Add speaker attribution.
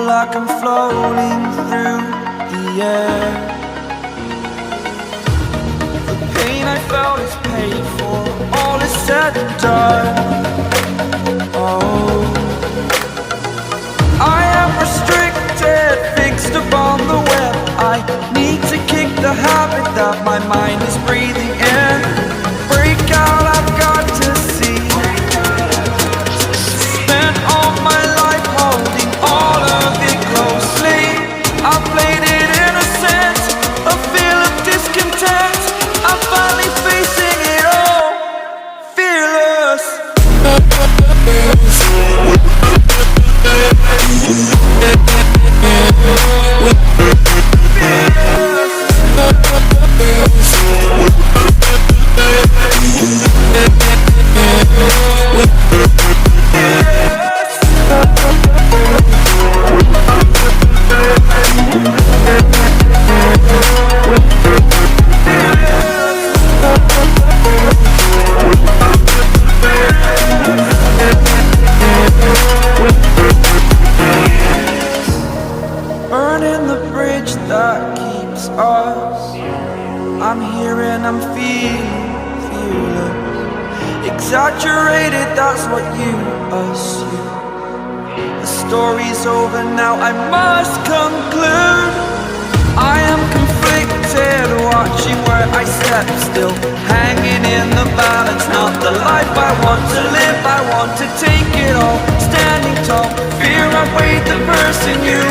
Speaker 1: like I'm floating through the air. The pain I felt is paid for, all is said and done. Oh, I am restricted, fixed upon the web. I need to kick the habit that my mind is breathing in. Break out, I've got to see. Spent all my life holding all of it closely. I played it innocent, a feel of discontent. I'm finally facing it all, fearless. Burning the bridge that keeps us. I'm here and I'm feeling fearless. Exaggerated, that's what you assume. The story's over now, I must conclude. I am conflicted, watching where I step still, hanging in the balance. Not the life I want to live, I want to take it all. Standing tall, fear I weighed the person you